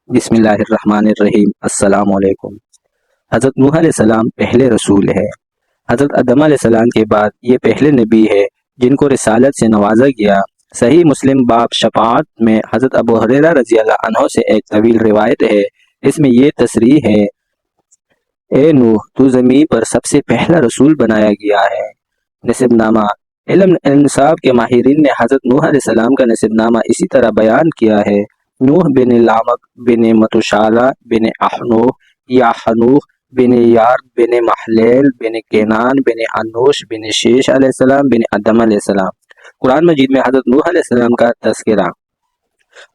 بسم اللہ الرحمن الرحیم۔ السلام علیکم۔ حضرت نوح علیہ السلام پہلے رسول ہے۔ حضرت آدم علیہ السلام کے بعد یہ پہلے نبی ہے جن کو رسالت سے نوازا گیا۔ صحیح مسلم باب شفاعت میں حضرت ابو ہریرہ رضی اللہ عنہ سے ایک طویل روایت ہے۔ اس میں یہ تصریح ہے، اے نوح، تو زمین پر سب سے پہلا رسول بنایا گیا ہے۔ نسب نامہ۔ علم انصاب کے ماہرین نے حضرت نوح علیہ السلام کا نسب نامہ اسی طرح بیان کیا ہے: نوح بن لامک بن متوشالہ بن احنوح یا حنوح بن یارد بن محلیل بن کینان بن انوش بن شیش علیہ السلام بن آدم علیہ السلام۔ قرآن مجید میں حضرت نوح علیہ السلام کا تذکرہ۔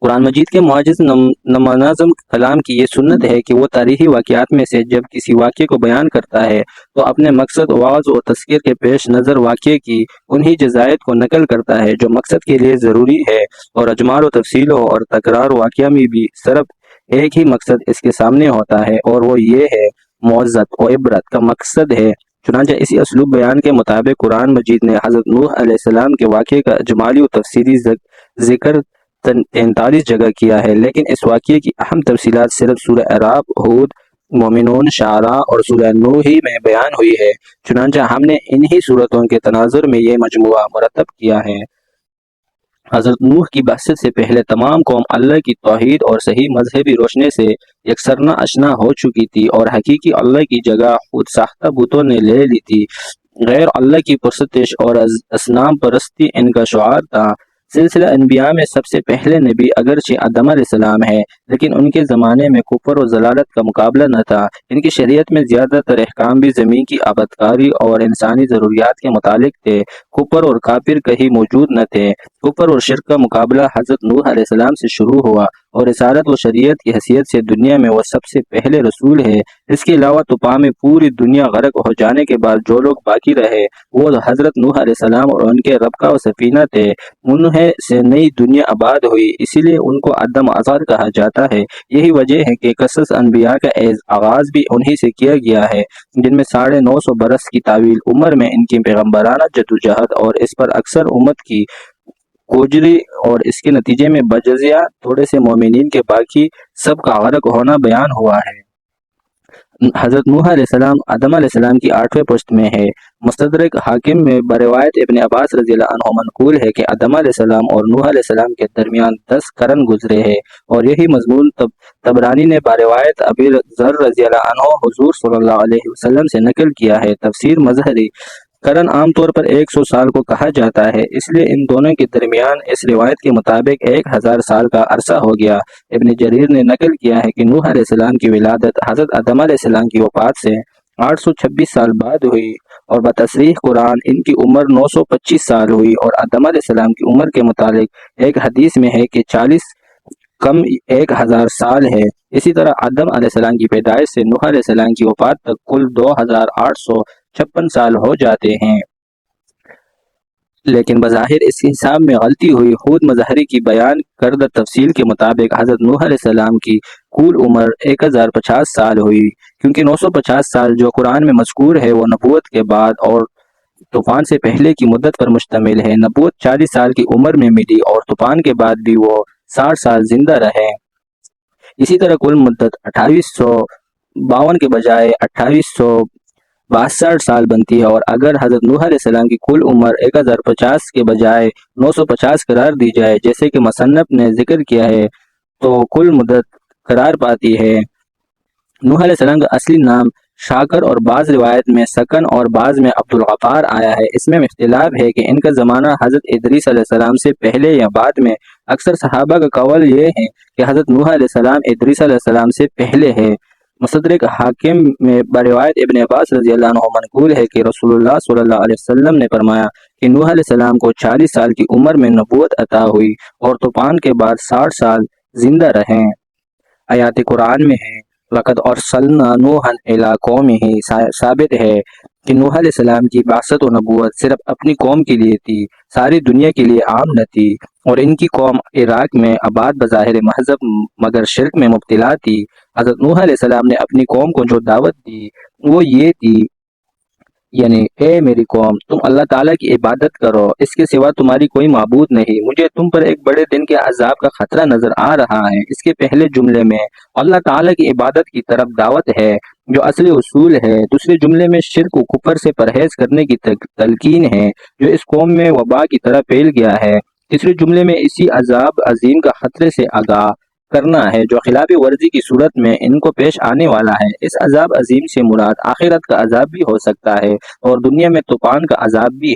قرآن مجید کے معجز نمانظم کلام کی یہ سنت ہے کہ وہ تاریخی واقعات میں سے جب کسی واقعے کو بیان کرتا ہے تو اپنے مقصد، وعظ و تذکیر کے پیش نظر واقعے کی انہی جزائد کو نقل کرتا ہے جو مقصد کے لیے ضروری ہے، اور اجمال و تفصیل ہو اور تکرار واقعہ میں بھی صرف ایک ہی مقصد اس کے سامنے ہوتا ہے، اور وہ یہ ہے معزت و عبرت کا مقصد ہے۔ چنانچہ اسی اسلوب بیان کے مطابق قرآن مجید نے حضرت نوح علیہ السلام کے واقعے کا اجمالی و تفصیلی ذکر 43 جگہ کیا ہے، لیکن اس واقعے کی اہم تفصیلات صرف سورہ اعراف، ہود، مومنون، شعراء اور سورہ نوح ہی میں بیان ہوئی ہے۔ چنانچہ ہم نے انہی صورتوں کے تناظر میں یہ مجموعہ مرتب کیا ہے۔ حضرت نوح کی بعثت سے پہلے تمام قوم اللہ کی توحید اور صحیح مذہبی روشنی سے یکسرنا آشنا ہو چکی تھی، اور حقیقی اللہ کی جگہ خود ساختہ بتوں نے لے لی تھی۔ غیر اللہ کی پرستش اور اصنام پرستی ان کا شعار تھا۔ سلسلہ انبیاء میں سب سے پہلے نبی اگرچہ آدم علیہ السلام ہے، لیکن ان کے زمانے میں کفر و ضلالت کا مقابلہ نہ تھا۔ ان کی شریعت میں زیادہ تر احکام بھی زمین کی آبادکاری اور انسانی ضروریات کے متعلق تھے۔ کفر اور کافر کہیں موجود نہ تھے۔ کفر اور شرک کا مقابلہ حضرت نوح علیہ السلام سے شروع ہوا، اور رسالت و شریعت کی حیثیت سے دنیا میں وہ سب سے پہلے رسول ہے۔ اس کے علاوہ طوفان میں پوری دنیا غرق ہو جانے کے بعد جو لوگ باقی رہے وہ حضرت نوح علیہ السلام اور ان کے رب کا سفینہ تھے۔ انہیں سے نئی دنیا آباد ہوئی، اسی لیے ان کو آدم آزاد کہا جاتا ہے۔ یہی وجہ ہے کہ قصص انبیاء کا آغاز بھی انہی سے کیا گیا ہے، جن میں 950 برس کی طویل عمر میں ان کی پیغمبرانہ جدوجہد اور اس پر اکثر امت کی کوجری اور اس کے نتیجے میں بجزیہ تھوڑے سے مومنین کے باقی سب کا غرق ہونا بیان ہوا ہے۔ حضرت نوح علیہ السلام آدم علیہ السلام کی 8ویں پشت میں ہے۔ مستدرک حاکم میں بروایت ابن عباس رضی اللہ عنہ منقول ہے کہ آدم علیہ السلام اور نوح علیہ السلام کے درمیان 10 قرن گزرے ہیں، اور یہی مضمون طبرانی نے بروایت ابی ذر رضی اللہ عنہ حضور صلی اللہ علیہ وسلم سے نقل کیا ہے۔ تفسیر مظہری۔ قرن عام طور پر 100 سال کو کہا جاتا ہے، اس لیے ان دونوں کے درمیان اس روایت کے مطابق 1000 سال کا عرصہ ہو گیا۔ ابن جریر نے نقل کیا ہے کہ نوح علیہ السلام کی ولادت حضرت آدم علیہ السلام کی وفات سے 826 سال بعد ہوئی، اور بتصریح قرآن ان کی عمر 925 سال ہوئی، اور آدم علیہ السلام کی عمر کے متعلق ایک حدیث میں ہے کہ 40 کم 1000 سال ہے۔ اسی طرح آدم علیہ السلام کی پیدائش سے نوح علیہ السلام کی وفات تک کل 2856 سال ہو جاتے ہیں، لیکن بظاہر اس کے حساب میں غلطی ہوئی۔ خود مظہری کی بیان کردہ تفصیل کے مطابق حضرت نوح علیہ السلام کی کل عمر 1050 سال ہوئی، کیونکہ 950 سال جو قرآن میں مذکور ہے وہ نبوت کے بعد اور طوفان سے پہلے کی مدت پر مشتمل ہے۔ نبوت 40 سال کی عمر میں ملی، اور طوفان کے بعد بھی وہ 60 سال زندہ رہے۔ اسی طرح کل مدت 2852 کے بجائے 2862 سال بنتی ہے، اور اگر حضرت نوح علیہ السلام کی کل عمر 1050 کے بجائے 950 قرار دی جائے جیسے کہ مصنف نے ذکر کیا ہے تو کل مدت قرار پاتی ہے۔ نوح علیہ السلام کا اصلی نام شاکر اور بعض روایت میں سکن اور بعض میں عبد الغفار آیا ہے۔ اس میں اختلاف ہے کہ ان کا زمانہ حضرت ادریس علیہ السلام سے پہلے یا بعد میں۔ اکثر صحابہ کا قول یہ ہے کہ حضرت نوح علیہ السلام ادریس علیہ السلام سے پہلے ہے۔ مستدرک حاکم میں بروایت ابن عباس رضی اللہ عنہ منقول ہے کہ رسول اللہ صلی اللہ علیہ وسلم نے فرمایا کہ نوح علیہ السلام کو 40 سال کی عمر میں نبوت عطا ہوئی، اور طوفان کے بعد 60 سال زندہ رہے۔ آیات قرآن میں ہے وَقَدْ أَرْسَلْنَا نُوحًا إِلَىٰ قَوْمِهِ، ثابت ہے کہ نوح علیہ السلام کی بعثت و نبوت صرف اپنی قوم کے لیے تھی، ساری دنیا کے لیے عام نہ تھی، اور ان کی قوم عراق میں آباد بظاہر مہذب مگر شرک میں مبتلا تھی۔ حضرت نوح علیہ السلام نے اپنی قوم کو جو دعوت دی وہ یہ تھی، یعنی اے میری قوم، تم اللہ تعالیٰ کی عبادت کرو، اس کے سوا تمہاری کوئی معبود نہیں۔ مجھے تم پر ایک بڑے دن کے عذاب کا خطرہ نظر آ رہا ہے۔ اس کے پہلے جملے میں اللہ تعالیٰ کی عبادت کی طرف دعوت ہے جو اصلی اصول ہے۔ دوسرے جملے میں شرک و کفر سے پرہیز کرنے کی تلقین ہے جو اس قوم میں وبا کی طرح پھیل گیا ہے۔ تیسرے جملے میں اسی عذاب عظیم کا خطرے سے آگاہ کرنا ہے جو خلاف ورزی کی صورت میں ان کو پیش آنے والا ہے۔ اس عذاب عظیم سے مراد آخرت کا عذاب بھی ہو سکتا ہے اور دنیا میں طوفان کا عذاب بھی۔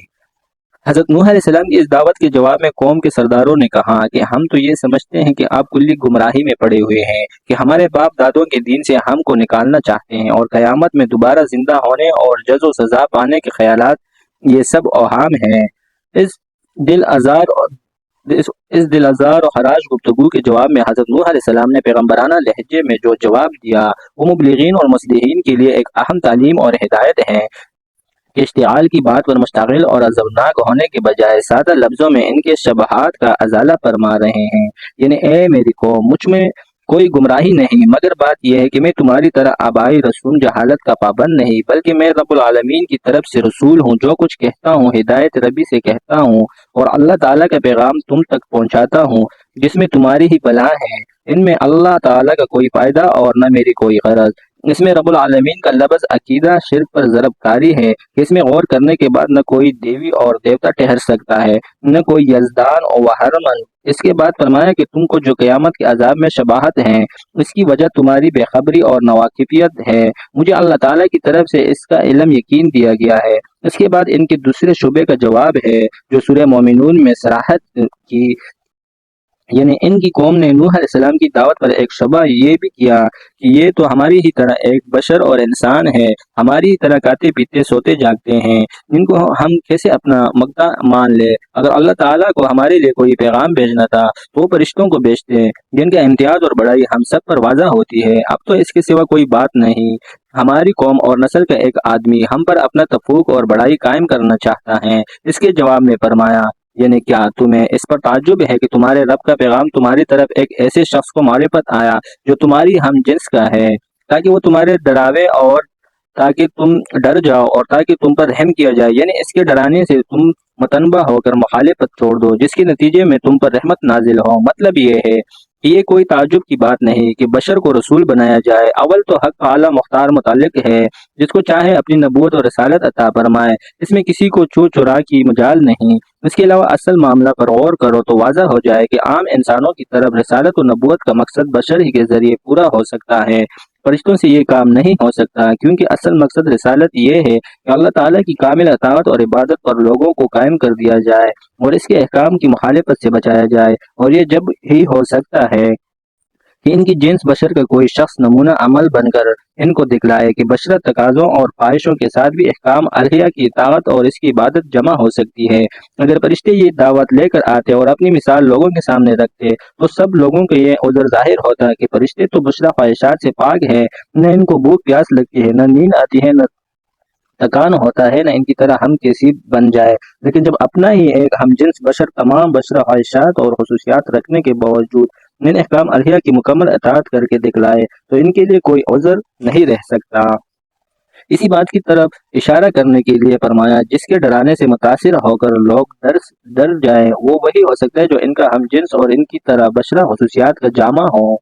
حضرت نوح علیہ السلام کی اس دعوت کے جواب میں قوم کے سرداروں نے کہا کہ ہم تو یہ سمجھتے ہیں کہ آپ کلی گمراہی میں پڑے ہوئے ہیں کہ ہمارے باپ دادوں کے دین سے ہم کو نکالنا چاہتے ہیں اور قیامت میں دوبارہ زندہ ہونے اور جز و سزا پانے کے خیالات یہ سب اوہام ہیں۔ اس دل آزار اور خراش گفتگو کے جواب میں حضرت نوح علیہ السلام نے پیغمبرانہ لہجے میں جو جواب دیا وہ مبلغین اور مصلحین کے لیے ایک اہم تعلیم اور ہدایت ہے کہ اشتعال کی بات پر مشتعل اور عذابناک ہونے کے بجائے سادہ لفظوں میں ان کے شبہات کا ازالہ فرما رہے ہیں۔ یعنی اے میری قوم، مجھ میں کوئی گمراہی نہیں، مگر بات یہ ہے کہ میں تمہاری طرح آبائی رسوم جہالت کا پابند نہیں، بلکہ میں رب العالمین کی طرف سے رسول ہوں۔ جو کچھ کہتا ہوں ہدایت ربی سے کہتا ہوں اور اللہ تعالیٰ کا پیغام تم تک پہنچاتا ہوں جس میں تمہاری ہی فلاح ہے۔ ان میں اللہ تعالیٰ کا کوئی فائدہ اور نہ میری کوئی غرض۔ اس میں رب العالمین کا لفظ عقیدہ شرک پر ضرب کاری ہے کہ اس میں غور کرنے کے بعد نہ کوئی دیوی اور دیوتا ٹھہر سکتا ہے نہ کوئی یزدان اور وحرمن۔ اس کے بعد فرمایا کہ تم کو جو قیامت کے عذاب میں شباہت ہیں اس کی وجہ تمہاری بے خبری اور ناواقفیت ہے۔ مجھے اللہ تعالیٰ کی طرف سے اس کا علم یقین دیا گیا ہے۔ اس کے بعد ان کے دوسرے شعبے کا جواب ہے جو سورہ مومنون میں صراحت کی، یعنی ان کی قوم نے نوح علیہ السلام کی دعوت پر ایک شبہ یہ بھی کیا کہ یہ تو ہماری ہی طرح ایک بشر اور انسان ہے، ہماری ہی طرح کھاتے پیتے سوتے جاگتے ہیں، ان کو ہم کیسے اپنا مقدہ مان لے؟ اگر اللہ تعالیٰ کو ہمارے لیے کوئی پیغام بھیجنا تھا تو وہ فرشتوں کو بھیجتے جن کا امتیاز اور بڑائی ہم سب پر واضح ہوتی ہے۔ اب تو اس کے سوا کوئی بات نہیں۔ ہماری قوم اور نسل کا ایک آدمی ہم پر اپنا تفوق اور بڑائی قائم کرنا چاہتا ہے۔ اس کے جواب میں فرمایا، یعنی کیا تمہیں اس پر تعجب ہے کہ تمہارے رب کا پیغام تمہاری طرف ایک ایسے شخص کو معرفت آیا جو تمہاری ہم جنس کا ہے تاکہ وہ تمہارے ڈراوے اور تاکہ تم ڈر جاؤ اور تاکہ تم پر رحم کیا جائے؟ یعنی اس کے ڈرانے سے تم متنبہ ہو کر مخالفت چھوڑ دو جس کے نتیجے میں تم پر رحمت نازل ہو۔ مطلب یہ ہے کہ یہ کوئی تعجب کی بات نہیں کہ بشر کو رسول بنایا جائے۔ اول تو حق اعلیٰ مختار متعلق ہے، جس کو چاہے اپنی نبوت اور رسالت عطا فرمائے، اس میں کسی کو چورا کی مجال نہیں۔ اس کے علاوہ اصل معاملہ پر غور کرو تو واضح ہو جائے کہ عام انسانوں کی طرف رسالت و نبوت کا مقصد بشر ہی کے ذریعے پورا ہو سکتا ہے، فرشتوں سے یہ کام نہیں ہو سکتا، کیونکہ اصل مقصد رسالت یہ ہے کہ اللہ تعالیٰ کی کامل اطاعت اور عبادت پر لوگوں کو قائم کر دیا جائے اور اس کے احکام کی مخالفت سے بچایا جائے، اور یہ جب ہی ہو سکتا ہے کہ ان کی جنس بشر کا کوئی شخص نمونہ عمل بن کر ان کو دکھلائے کہ بشرت تقاضوں اور خواہشوں کے ساتھ بھی احکام الہیہ کی اطاعت اور اس کی عبادت جمع ہو سکتی ہے۔ اگر فرشتے یہ دعوت لے کر آتے اور اپنی مثال لوگوں کے سامنے رکھتے تو سب لوگوں کو یہ عذر ظاہر ہوتا کہ فرشتے تو بشرا خواہشات سے پاک ہے، نہ ان کو بھوک پیاس لگتی ہے، نہ نیند آتی ہے، نہ تکان ہوتا ہے، نہ ان کی طرح ہم کیسی بن جائے۔ لیکن جب اپنا ہی ایک ہم جنس بشر تمام بشرا خواہشات اور خصوصیات رکھنے کے باوجود ان احکام الہیہ کی مکمل اطاعت کر کے دکھلائے تو ان کے لیے کوئی عذر نہیں رہ سکتا۔ اسی بات کی طرف اشارہ کرنے کے لیے فرمایا جس کے ڈرانے سے متاثر ہو کر لوگ ڈر جائیں، وہ وہی ہو سکتا ہے جو ان کا ہم جنس اور ان کی طرح بشرا خصوصیات کا جامع ہو۔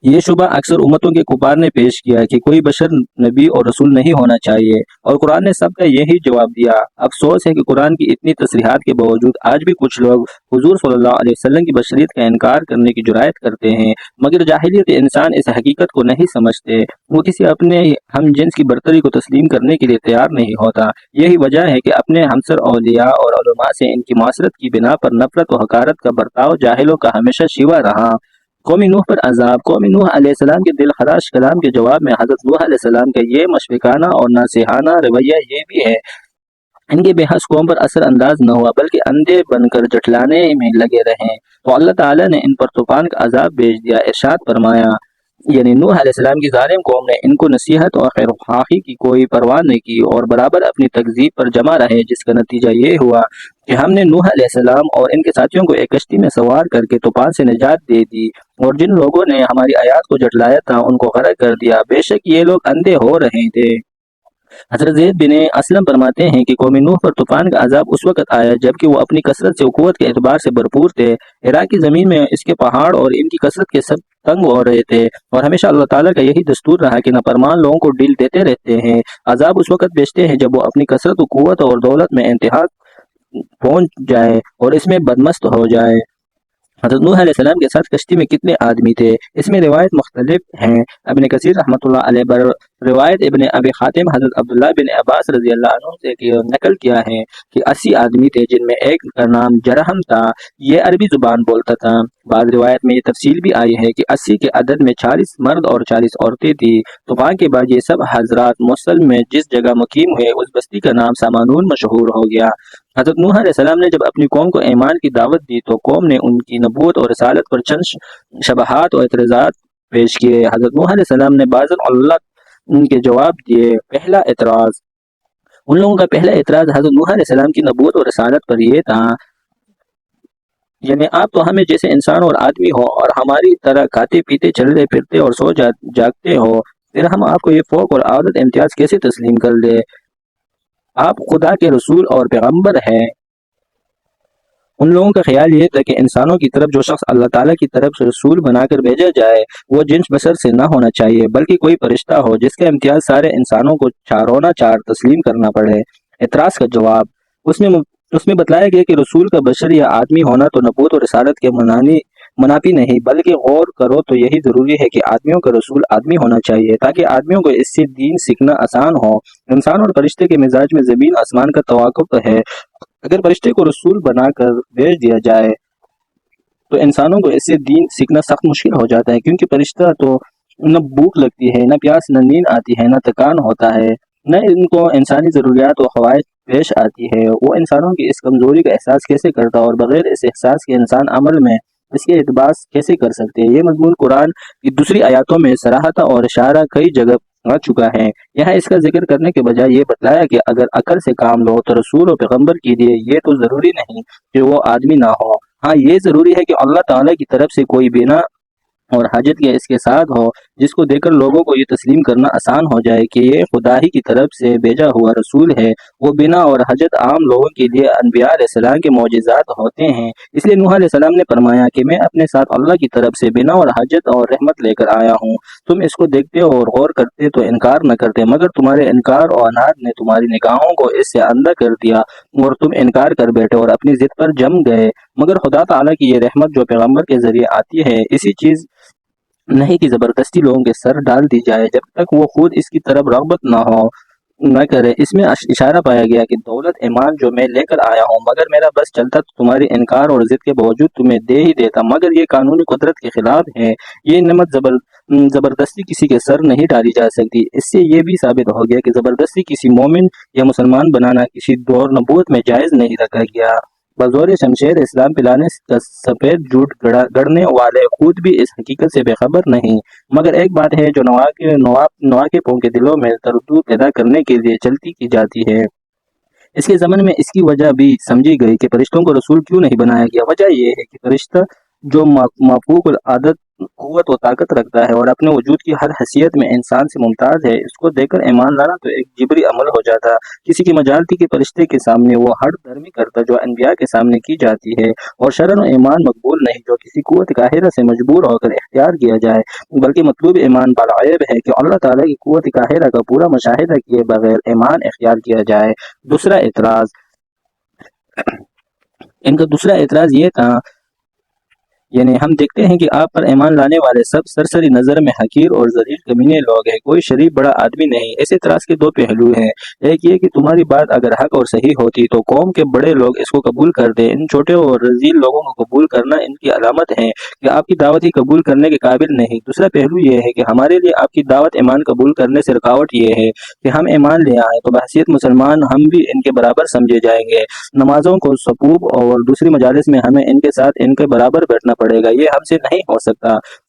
یہ شبہ اکثر امتوں کے کفار نے پیش کیا کہ کوئی بشر نبی اور رسول نہیں ہونا چاہیے، اور قرآن نے سب کا یہی جواب دیا۔ افسوس ہے کہ قرآن کی اتنی تصریحات کے باوجود آج بھی کچھ لوگ حضور صلی اللہ علیہ وسلم کی بشریت کا انکار کرنے کی جرأت کرتے ہیں، مگر جاہلیت انسان اس حقیقت کو نہیں سمجھتے، وہ کسی اپنے ہم جنس کی برتری کو تسلیم کرنے کے لیے تیار نہیں ہوتا۔ یہی وجہ ہے کہ اپنے ہمسر اولیاء اور علماء سے ان کی معاشرت کی بنا پر نفرت و حقارت کا برتاؤ جاہلوں کا ہمیشہ شیوا رہا۔ قومی نوح پر عذاب۔ قومی نوح علیہ السلام کے دل خراش کلام کے جواب میں حضرت نوح علیہ السلام کا یہ مشفقانہ اور ناصحانہ رویہ یہ بھی ہے ان کے بے حس قوم پر اثر انداز نہ ہوا بلکہ اندھے بن کر جھٹلانے میں لگے رہے، تو اللہ تعالیٰ نے ان پر طوفان کا عذاب بھیج دیا۔ ارشاد فرمایا، یعنی نوح علیہ السلام کی ظالم قوم نے ان کو نصیحت اور خیر خواہی کی کوئی پرواہ نہیں کی اور برابر اپنی تکذیب پر جمع رہے، جس کا نتیجہ یہ ہوا کہ ہم نے نوح علیہ السلام اور ان کے ساتھیوں کو ایک کشتی میں سوار کر کے طوفان سے نجات دے دی، اور جن لوگوں نے ہماری آیات کو جھٹلایا تھا ان کو غرق کر دیا۔ بے شک یہ لوگ اندھے ہو رہے تھے۔ حضرت زید بن اسلم فرماتے ہیں کہ قوم نوح پر طوفان کا عذاب اس وقت آیا جبکہ وہ اپنی کثرت سے و قوت کے اعتبار سے بھرپور تھے۔ عراق کی زمین میں اس کے پہاڑ اور ان کی کثرت کے سب تنگ ہو رہے تھے، اور ہمیشہ اللہ تعالیٰ کا یہی دستور رہا کہ نافرمان لوگوں کو ڈیل دیتے رہتے ہیں۔ عذاب اس وقت بیچتے ہیں جب وہ اپنی کثرت و قوت اور دولت میں انتہا پہنچ جائے اور اس میں بدمست ہو جائے۔ حضرت نوح علیہ السلام کے ساتھ کشتی میں کتنے آدمی تھے؟ اس میں روایت مختلف ہیں۔ ابن کثیر رحمۃ اللہ علیہ بر روایت ابن ابی حاتم حضرت عبداللہ بن عباس رضی اللہ عنہ سے نقل کیا ہے کہ 80 آدمی تھے، جن میں ایک کا نام جرہم تھا، یہ عربی زبان بولتا تھا۔ بعض روایت میں یہ تفصیل بھی آئی ہے کہ 80 کے عدد میں 40 مرد اور 40 عورتیں تھیں۔ طوفان کے بعد یہ سب حضرات موصل میں جس جگہ مقیم ہوئے اس بستی کا نام سامانون مشہور ہو گیا۔ حضرت نوح علیہ السلام نے جب اپنی قوم کو ایمان کی دعوت دی تو قوم نے ان کی نبوت اور رسالت پر چند شبہات اور اعتراضات پیش کیے۔ حضرت نوح علیہ السلام نے باذن اللہ ان کے جواب دیے۔ پہلا اعتراض، ان لوگوں کا پہلا اعتراض حضرت نوح علیہ السلام کی نبوت اور رسالت پر یہ تھا، یعنی آپ تو ہمیں جیسے انسان اور آدمی ہو اور ہماری طرح کھاتے پیتے چلتے پھرتے اور سو جاگتے ہو، پھر ہم آپ کو یہ فوق اور عادت امتیاز کیسے تسلیم کر دے؟ آپ خدا کے رسول اور پیغمبر ہیں۔ ان لوگوں کا خیال یہ تھا کہ انسانوں کی طرف جو شخص اللہ تعالیٰ کی طرف سے رسول بنا کر بھیجا جائے وہ جنس بشر سے نہ ہونا چاہیے بلکہ کوئی فرشتہ ہو جس کا امتیاز سارے انسانوں کو چارونا چار تسلیم کرنا پڑے۔ اعتراض کا جواب، اس میں بتلایا گیا کہ رسول کا بشر یا آدمی ہونا تو نبوت اور رسالت کے منافی نہیں، بلکہ غور کرو تو یہی ضروری ہے کہ آدمیوں کا رسول آدمی ہونا چاہیے تاکہ آدمیوں کو اس سے دین سیکھنا آسان ہو۔ انسان اور فرشتے کے مزاج میں زمین آسمان کا توافق ہے۔ اگر فرشتے کو رسول بنا کر بھیج دیا جائے تو انسانوں کو اس سے دین سیکھنا سخت مشکل ہو جاتا ہے، کیونکہ فرشتہ تو نہ بھوک لگتی ہے، نہ پیاس، نہ نیند آتی ہے، نہ تھکان ہوتا ہے، نہ ان کو انسانی ضروریات و خواہش پیش آتی ہے۔ وہ انسانوں کی اس کمزوری کا احساس کیسے کرتا اور بغیر اس احساس کے انسان عمل میں اس کے اقتباس کیسے کر سکتے ہیں؟ یہ مضمون قرآن کی دوسری آیاتوں میں صراحت اور اشارہ کئی جگہ آ چکا ہے۔ یہاں اس کا ذکر کرنے کے بجائے یہ بتلایا کہ اگر عقل سے کام لو تو رسول و پیغمبر کے لیے یہ تو ضروری نہیں کہ وہ آدمی نہ ہو، ہاں یہ ضروری ہے کہ اللہ تعالیٰ کی طرف سے کوئی بنا اور حاجت کے اس کے ساتھ ہو جس کو دیکھ کر لوگوں کو یہ تسلیم کرنا آسان ہو جائے کہ یہ خدا ہی کی طرف سے بھیجا ہوا رسول ہے۔ وہ بنا اور حاجت عام لوگوں کے لیے انبیاء علیہ السلام کے معجزات ہوتے ہیں۔ اس لیے نوح علیہ السلام نے فرمایا کہ میں اپنے ساتھ اللہ کی طرف سے بنا اور حاجت اور رحمت لے کر آیا ہوں۔ تم اس کو دیکھتے اور غور کرتے تو انکار نہ کرتے، مگر تمہارے انکار اور عناد نے تمہاری نگاہوں کو اس سے اندھا کر دیا اور تم انکار کر بیٹھے اور اپنی ضد پر جم گئے۔ مگر خدا تعالیٰ کی یہ رحمت جو پیغمبر کے ذریعے آتی ہے اسی چیز نہیں کہ زبردستی لوگوں کے سر ڈال دی جائے جب تک وہ خود اس کی طرف رغبت نہ کرے۔ اس میں اشارہ پایا گیا کہ دولت ایمان جو میں لے کر آیا ہوں مگر میرا بس چلتا تو تمہاری انکار اور ضد کے باوجود تمہیں دے ہی دیتا، مگر یہ قانونی قدرت کے خلاف ہے۔ یہ نعمت زبردستی کسی کے سر نہیں ڈالی جا سکتی۔ اس سے یہ بھی ثابت ہو گیا کہ زبردستی کسی مومن یا مسلمان بنانا کسی دور نبوت میں جائز نہیں رکھا گیا۔ بزور شمشیر اسلام پلانے کا سفید جھوٹ گڑنے والے خود بھی اس حقیقت سے بے خبر نہیں، مگر ایک بات ہے جو نواقفوں کے دلوں میں تردد پیدا کرنے کے لیے چلتی کی جاتی ہے۔ اس کے ضمن میں اس کی وجہ بھی سمجھی گئی کہ فرشتوں کو رسول کیوں نہیں بنایا گیا۔ وجہ یہ ہے کہ فرشتہ جو مافوق العادت قوت و طاقت رکھتا ہے اور اپنے وجود کی ہر حیثیت میں انسان سے ممتاز ہے، اس کو دیکھ کر ایمان لانا تو ایک جبری عمل ہو جاتا۔ کسی کی مجال تھی کہ فرشتے کے سامنے وہ ہر دھرمی کرتا جو انبیاء کے سامنے کی جاتی ہے، اور شرن و ایمان مقبول نہیں جو کسی قوت قاہرہ سے مجبور ہو کر اختیار کیا جائے، بلکہ مطلوب ایمان بالغیب ہے کہ اللہ تعالیٰ کی قوت قاہرہ کا پورا مشاہدہ کیے بغیر ایمان اختیار کیا جائے۔ دوسرا اعتراض، ان کا دوسرا اعتراض یہ تھا، یعنی ہم دیکھتے ہیں کہ آپ پر ایمان لانے والے سب سرسری نظر میں حقیر اور ذلیل کمینے لوگ ہیں، کوئی شریف بڑا آدمی نہیں۔ اس اعتراض کے دو پہلو ہیں، ایک یہ کہ تمہاری بات اگر حق اور صحیح ہوتی تو قوم کے بڑے لوگ اس کو قبول کرتے، ان چھوٹے اور رذیل لوگوں کو قبول کرنا ان کی علامت ہے کہ آپ کی دعوت ہی قبول کرنے کے قابل نہیں۔ دوسرا پہلو یہ ہے کہ ہمارے لیے آپ کی دعوت ایمان قبول کرنے سے رکاوٹ یہ ہے کہ ہم ایمان لے آئیں تو بحیثیت مسلمان ہم بھی ان کے برابر سمجھے جائیں گے، نمازوں کو صفوف اور دوسری مجالس میں ہمیں ان کے ساتھ ان کے برابر بیٹھنا پڑے گا، یہ ہم سے نہیں ہو سکتا۔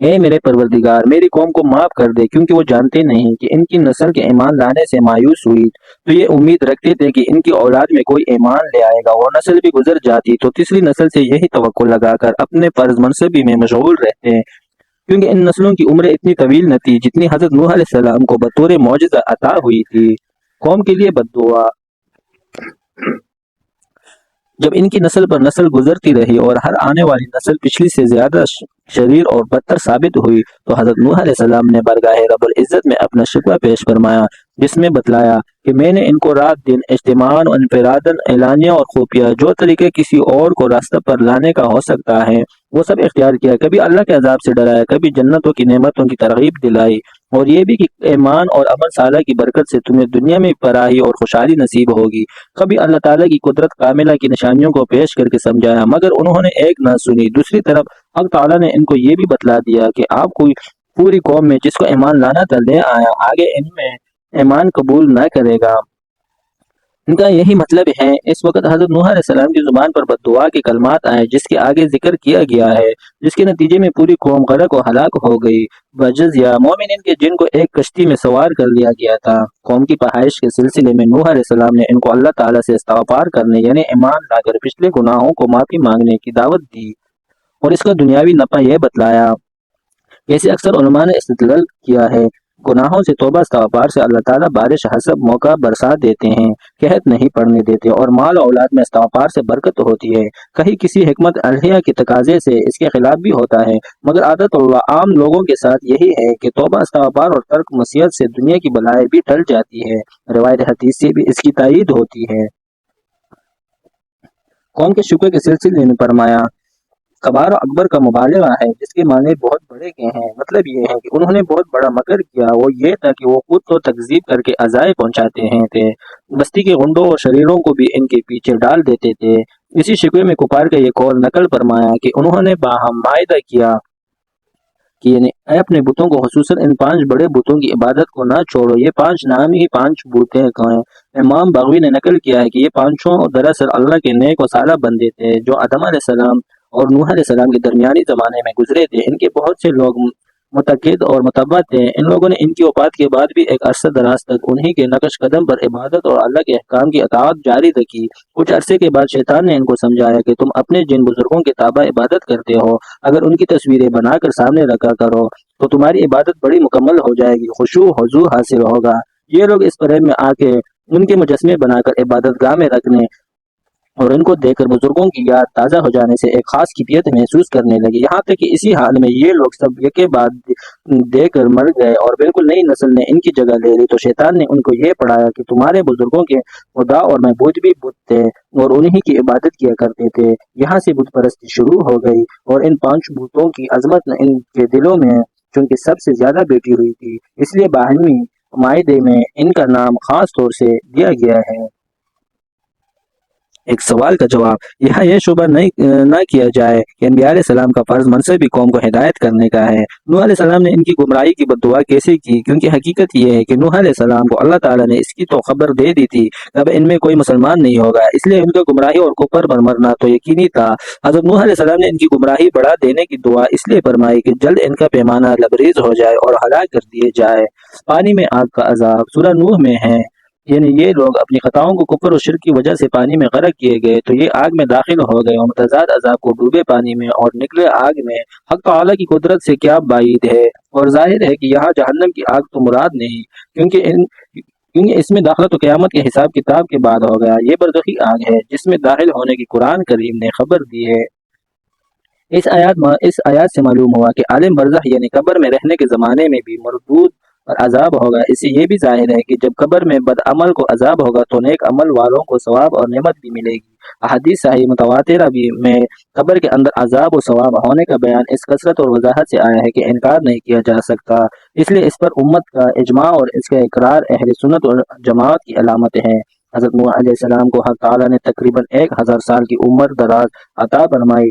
اے میرے پروردگار، میری قوم کو معاف کر دے، کیونکہ وہ جانتے نہیں کہ ان کی نسل کے ایمان لانے سے مایوس ہوئی تو یہ امید رکھتے تھے کہ ان کی اولاد میں کوئی ایمان لے آئے گا۔ وہ نسل بھی گزر جاتی تو تیسری نسل سے یہی توقع لگا کر اپنے فرض منصبی میں مشغول رہتے ہیں، کیونکہ ان نسلوں کی عمریں اتنی طویل نہ تھی جتنی حضرت نوح علیہ السلام کو بطور معجزہ عطا ہوئی تھی۔ قوم کے لیے بد دعا۔ جب ان کی نسل پر نسل گزرتی رہی اور ہر آنے والی نسل پچھلی سے زیادہ شریر اور بدتر ثابت ہوئی تو حضرت نوح علیہ السلام نے بارگاہ رب العزت میں اپنا شکوہ پیش فرمایا، جس میں بتلایا کہ میں نے ان کو رات دن اجتماعاً، انفراداً، اعلانیہ اور خفیہ جو طریقے کسی اور کو راستہ پر لانے کا ہو سکتا ہے وہ سب اختیار کیا۔ کبھی اللہ کے عذاب سے ڈرایا، کبھی جنتوں کی نعمتوں کی ترغیب دلائی، اور یہ بھی کہ ایمان اور عمل صالح کی برکت سے تمہیں دنیا میں فلاح اور خوشحالی نصیب ہوگی۔ کبھی اللہ تعالیٰ کی قدرت کاملہ کی نشانیوں کو پیش کر کے سمجھایا، مگر انہوں نے ایک نہ سنی۔ دوسری طرف حق تعالیٰ نے ان کو یہ بھی بتلا دیا کہ آپ کوئی پوری قوم میں جس کو ایمان لانا تھا لے آیا، آگے ان میں ایمان قبول نہ کرے گا۔ ان کا یہی مطلب ہے۔ اس وقت حضرت نوح علیہ السلام کی زبان پر بد دعا کے کلمات آئے، جس کے آگے ذکر کیا گیا ہے، جس کے نتیجے میں پوری قوم غرق و ہلاک ہو گئی، بجزیہ مومنین کے جن کو ایک کشتی میں سوار کر لیا گیا تھا۔ قوم کی پہائش کے سلسلے میں نوح علیہ السلام نے ان کو اللہ تعالیٰ سے استغفار کرنے یعنی ایمان لا کر پچھلے گناہوں کو معافی مانگنے کی دعوت دی، اور اس کا دنیاوی نفع یہ بتلایا۔ جیسے اکثر علماء نے استدلال کیا ہے، گناہوں سے توبہ استغفار سے اللہ تعالیٰ بارش حسب موقع برسا دیتے ہیں، قحط نہیں پڑنے دیتے، اور مال و اولاد میں استغفار سے برکت ہوتی ہے۔ کہیں کسی حکمت الہیہ کے تقاضے سے اس کے خلاف بھی ہوتا ہے، مگر عادت اللہ عام لوگوں کے ساتھ یہی ہے کہ توبہ استغفار اور ترک معصیت سے دنیا کی بلائیں بھی ٹل جاتی ہے۔ روایت حدیث سے بھی اس کی تائید ہوتی ہے۔ قوم کے شکوے کے سلسلے میں فرمایا، کبار اکبر کا مبالغہ ہے، جس کے معنی بہت بڑے کے ہیں۔ مطلب یہ ہے کہ انہوں نے بہت بڑا مکر کیا، وہ یہ تھا کہ وہ خود تو تکذیب کر کے عزائے پہنچاتے ہیں تھے، بستی کے غنڈوں اور شریروں کو بھی ان کے پیچھے ڈال دیتے تھے۔ اسی شکوے میں کفار کا یہ قول نقل فرمایا کہ انہوں نے باہم معاہدہ کیا کہ یعنی اے اپنے بتوں کو، خصوصاً ان 5 بڑے بتوں کی عبادت کو نہ چھوڑو، یہ 5 نامی 5 بتیں ہیں۔ امام بغوی نے نقل کیا ہے کہ یہ 5 دراصل اللہ کے نیک و صالح بندے تھے جو آدم علیہ السلام اور نوح علیہ السلام کے درمیانی زمانے میں گزرے تھے۔ ان کے بہت سے لوگ متقد اور متبع تھے۔ ان لوگوں نے ان کی وفات کے بعد بھی ایک عرصہ دراز تک انہی کے نقش قدم پر عبادت اور اللہ کے احکام کی اطاعت جاری رکھی۔ کچھ عرصے کے بعد شیطان نے ان کو سمجھایا کہ تم اپنے جن بزرگوں کے تابع عبادت کرتے ہو، اگر ان کی تصویریں بنا کر سامنے رکھا کرو تو تمہاری عبادت بڑی مکمل ہو جائے گی، خشوع حضور حاصل ہوگا۔ یہ لوگ اس فریب میں آ کے ان کے مجسمے بنا کر عبادت گاہ میں رکھنے اور ان کو دیکھ کر بزرگوں کی یاد تازہ ہو جانے سے ایک خاص کیفیت محسوس کرنے لگے، یہاں تک کہ اسی حال میں یہ لوگ سب یکے بعد دے کر مر گئے اور بالکل نئی نسل نے ان کی جگہ لے لی۔ تو شیطان نے ان کو یہ پڑھایا کہ تمہارے بزرگوں کے خدا اور معبود بھی بت تھے اور انہی کی عبادت کیا کرتے تھے۔ یہاں سے بت پرستی شروع ہو گئی، اور ان 5 بتوں کی عظمت ان کے دلوں میں چونکہ سب سے زیادہ بیٹھی ہوئی تھی، اس لیے باہمی معاہدے میں ان کا نام خاص طور سے دیا گیا ہے۔ ایک سوال کا جواب، یہاں یہ شبہ نہ کیا جائے کہ انبیاء علیہ السلام کا فرض منصبی قوم کو ہدایت کرنے کا ہے۔ نوح علیہ السلام نے ان کی گمراہی کی بد دعا کیسے کی؟ کیونکہ حقیقت یہ ہے کہ نوح علیہ السلام کو اللہ تعالیٰ نے اس کی تو خبر دے دی تھی اب ان میں کوئی مسلمان نہیں ہوگا، اس لیے ان کا گمراہی اور کفر پر مرنا تو یقینی تھا۔ حضرت نوح علیہ السلام نے ان کی گمراہی بڑھا دینے کی دعا اس لیے فرمائی کہ جلد ان کا پیمانہ لبریز ہو جائے اور ہلاک کر دیے جائے۔ پانی میں آگ کا عذاب سورہ نوح میں ہے، یعنی یہ لوگ اپنی خطاؤں کو کفر و شرک کی وجہ سے پانی میں غرق کیے گئے تو یہ آگ میں داخل ہو گئے، اور متضاد عذاب کو ڈوبے پانی میں اور نکلے آگ میں حق تعالیٰ کی قدرت سے کیا بعید ہے۔ اور ظاہر ہے کہ یہاں جہنم کی آگ تو مراد نہیں، کیونکہ اس میں داخلہ تو قیامت کے حساب کتاب کے بعد ہو گیا۔ یہ برزخی آگ ہے جس میں داخل ہونے کی قرآن کریم نے خبر دی ہے۔ اس آیات سے معلوم ہوا کہ عالم برزخ یعنی قبر میں رہنے کے زمانے میں بھی مردود اور عذاب ہوگا۔ اس سے یہ بھی ظاہر ہے کہ جب قبر میں بد عمل کو عذاب ہوگا تو نیک عمل والوں کو ثواب اور نعمت بھی ملے گی۔ احادیث صحیح متواترہ بھی میں قبر کے اندر عذاب و ثواب ہونے کا بیان اس کثرت اور وضاحت سے آیا ہے کہ انکار نہیں کیا جا سکتا، اس لیے اس پر امت کا اجماع اور اس کا اقرار اہل سنت اور جماعت کی علامت ہے۔ حضرت نوح علیہ السلام کو حق تعالیٰ نے تقریباً 1000 سال کی عمر دراز عطا فرمائی۔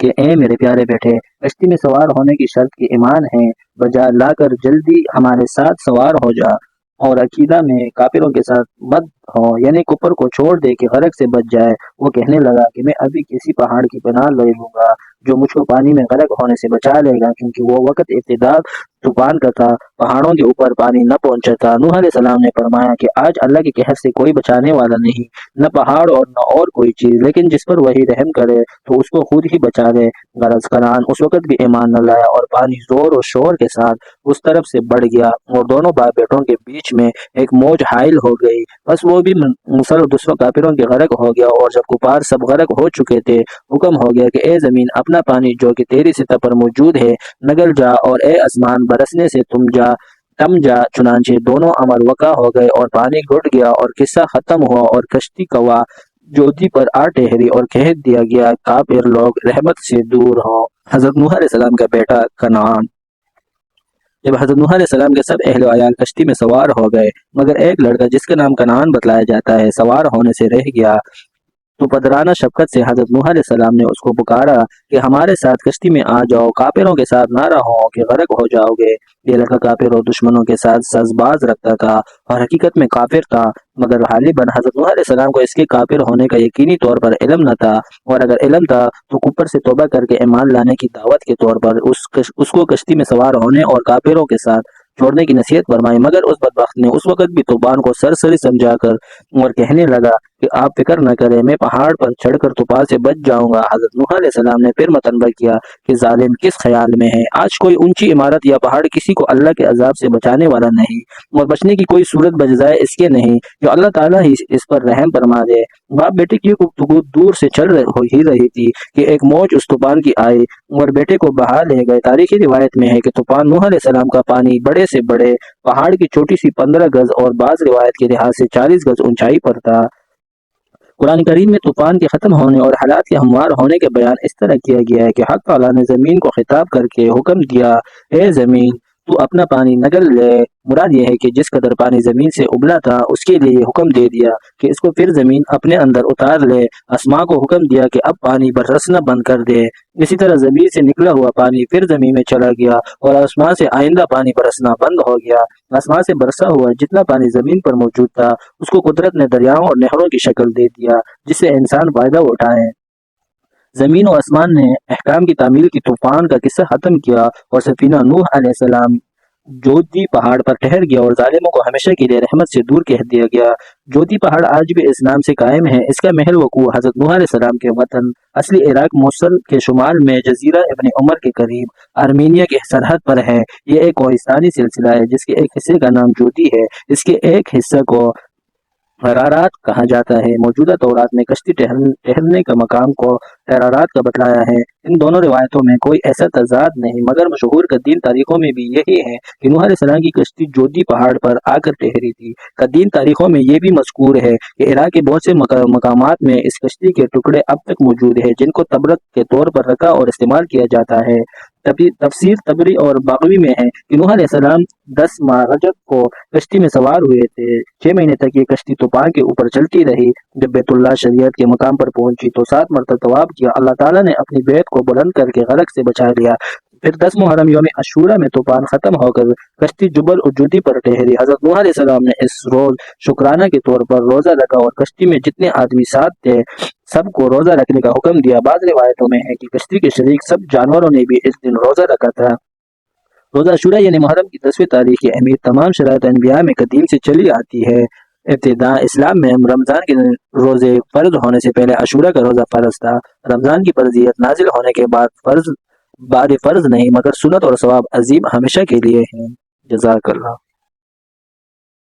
کہ اے میرے پیارے بیٹے، کشتی میں سوار ہونے کی شرط کی ایمان ہے، بجا لا کر جلدی ہمارے ساتھ سوار ہو جا، اور عقیدہ میں کافروں کے ساتھ مت ہو، یعنی کفر کو چھوڑ دے کہ غرق سے بچ جائے۔ وہ کہنے لگا کہ میں ابھی کسی پہاڑ کی پناہ لے لوں گا جو مجھ کو پانی میں غرق ہونے سے بچا لے گا، کیونکہ وہ وقت ابتدا طوفان کا تھا، پہاڑوں کے اوپر پانی نہ پہنچا تھا۔ نوح علیہ السلام نے فرمایا کہ آج اللہ کے قہر سے کوئی بچانے والا نہیں، نہ پہاڑ اور نہ اور کوئی چیز، لیکن جس پر وہی رحم کرے تو اس کو خود ہی بچا لے۔ غرض کنعان اس وقت بھی ایمان نہ لایا، اور پانی زور و شور کے ساتھ اس طرف سے بڑھ گیا، اور دونوں باپ بیٹوں کے بیچ میں ایک موج حائل ہو گئی، بس وہ بھی مسل دوسروں کافروں کے غرق ہو گیا۔ اور جب کفار سب غرق ہو چکے تھے، حکم ہو گیا کہ اے زمین اپنا پانی جو کہ تیری سطح پر موجود ہے نگل جا، اور اے آسمان برسنے سے تم جا۔ چنانچہ دونوں امر وقع ہو گئے اور پانی گھٹ گیا اور قصہ ختم ہوا، اور کشتی کوا جودی پر آ ٹھہری، اور کہہ دیا گیا کافر لوگ رحمت سے دور ہوں۔ حضرت نوح علیہ السلام کا بیٹا کنعان۔ جب حضرت نوح علیہ السلام کے سب اہل و عیال کشتی میں سوار ہو گئے، مگر ایک لڑکا جس کا نام کنعان بتلایا جاتا ہے سوار ہونے سے رہ گیا، تو پدرانہ شفقت سے حضرت نوح علیہ السلام نے اس کو پکارا کہ ہمارے ساتھ کشتی میں آ جاؤ، کافروں کے ساتھ نہ رہو کہ غرق ہو جاؤ گے۔ یہ لڑکا کافر اور دشمنوں کے ساتھ سازباز رکھتا تھا، اور حقیقت میں کافر تھا، مگر غالباً حضرت نوح علیہ السلام کو اس کے کافر ہونے کا یقینی طور پر علم نہ تھا، اور اگر علم تھا تو کفر سے توبہ کر کے ایمان لانے کی دعوت کے طور پر اس کو کشتی میں سوار ہونے اور کافروں کے ساتھ چھوڑنے کی نصیحت فرمائی۔ مگر اس بدبخت نے اس وقت بھی طوفان کو سرسری سمجھا کر اور کہنے لگا کہ آپ فکر نہ کریں، میں پہاڑ پر چڑھ کر طوفان سے بچ جاؤں گا۔ حضرت نوح علیہ السلام نے پھر متنبہ کیا کہ ظالم کس خیال میں ہے، آج کوئی اونچی عمارت یا پہاڑ کسی کو اللہ کے عذاب سے بچانے والا نہیں، اور بچنے کی کوئی صورت بجائے اس کے نہیں جو اللہ تعالیٰ ہی اس پر رحم فرما دے۔ باپ بیٹے کی گفتگو دور سے چل ہی رہی تھی کہ ایک موج اس طوفان کی آئی اور بیٹے کو بہا لے گئے۔ تاریخی روایت میں ہے کہ طوفان نوح علیہ السلام کا پانی بڑے سے بڑے پہاڑ کی چوٹی سی 15 گز اور بعض روایت کے لحاظ سے 40 گز اونچائی پر تھا۔ قرآن کریم میں طوفان کے ختم ہونے اور حالات کے ہموار ہونے کے بیان اس طرح کیا گیا ہے کہ حق تعالیٰ نے زمین کو خطاب کر کے حکم دیا، اے زمین تو اپنا پانی نگل لے۔ مراد یہ ہے کہ جس قدر پانی زمین سے ابلا تھا اس کے لیے حکم دے دیا کہ اس کو پھر زمین اپنے اندر اتار لے۔ آسمان کو حکم دیا کہ اب پانی برسنا بند کر دے۔ اسی طرح زمین سے نکلا ہوا پانی پھر زمین میں چلا گیا، اور آسمان سے آئندہ پانی برسنا بند ہو گیا۔ آسمان سے برسا ہوا جتنا پانی زمین پر موجود تھا اس کو قدرت نے دریاؤں اور نہروں کی شکل دے دیا، جس سے انسان فائدہ اٹھائے۔ زمین و آسمان نے احکام کی تعمیل کی طوفان کا قصہ ختم کیا، اور سفینہ نوح علیہ السلام جودی پہاڑ پر ٹھہر گیا، اور ظالموں کو ہمیشہ کے لیے رحمت سے دور کہہ دیا گیا۔ جودی پہاڑ آج بھی اس نام سے قائم ہے۔ اس کا محل وقوع حضرت نوح علیہ السلام کے وطن اصلی عراق موصل کے شمال میں جزیرہ ابن عمر کے قریب آرمینیا کی سرحد پر ہے۔ یہ ایک کوہستانی سلسلہ ہے جس کے ایک حصے کا نام جودی ہے، اس کے ایک حصے کو حرارات کہا جاتا ہے۔ موجودہ تورات میں کشتی ٹہرنے کا مقام کو حرارات کا بتلایا ہے۔ ان دونوں روایتوں میں کوئی ایسا تضاد نہیں، مگر مشہور قدیم تاریخوں میں بھی یہی ہے کہ نوح علیہ السلام کی کشتی جودی پہاڑ پر آ کر ٹھہری تھی۔ قدیم تاریخوں میں یہ بھی مذکور ہے کہ عراق کے بہت سے مقامات میں اس کشتی کے ٹکڑے اب تک موجود ہیں، جن کو تبرک کے طور پر رکھا اور استعمال کیا جاتا ہے۔ تفسیر طبری اور باغوی میں ہے کہ نوح علیہ السلام 10 ماہ رجب کو کشتی میں سوار ہوئے تھے۔ 6 مہینے تک یہ کشتی طوفان کے اوپر چلتی رہی۔ جب بیت اللہ شریعت کے مقام پر پہنچی تو 7 مرتبہ طواف کیا۔ اللہ تعالیٰ نے اپنی بیعت کو بلند کر کے غرق سے بچا لیا۔ پھر 10 محرم یوم عاشورہ میں طوفان ختم ہو کر کشتی جبل الجودی پر ٹھہری۔ حضرت نوح علیہ السلام نے اس روز شکرانہ کے طور پر روزہ رکھا، اور کشتی میں جتنے آدمی ساتھ تھے سب کو روزہ رکھنے کا حکم دیا۔ بعض روایتوں میں ہے کہ کشتی کے شریک سب جانوروں نے بھی اس دن روزہ رکھا تھا۔ روزہ عاشورہ یعنی محرم کی 10ویں تاریخ کی اہمیت تمام شرائط انبیاء میں قدیم سے چلی آتی ہے۔ ابتدا اسلام میں رمضان کے روزے فرض ہونے سے پہلے عاشورہ کا روزہ فرض تھا۔ رمضان کی فرضیت نازل ہونے کے بعد فرض نہیں، مگر سنت اور ثواب عظیم ہمیشہ کے لیے ہیں۔ جزاک اللہ۔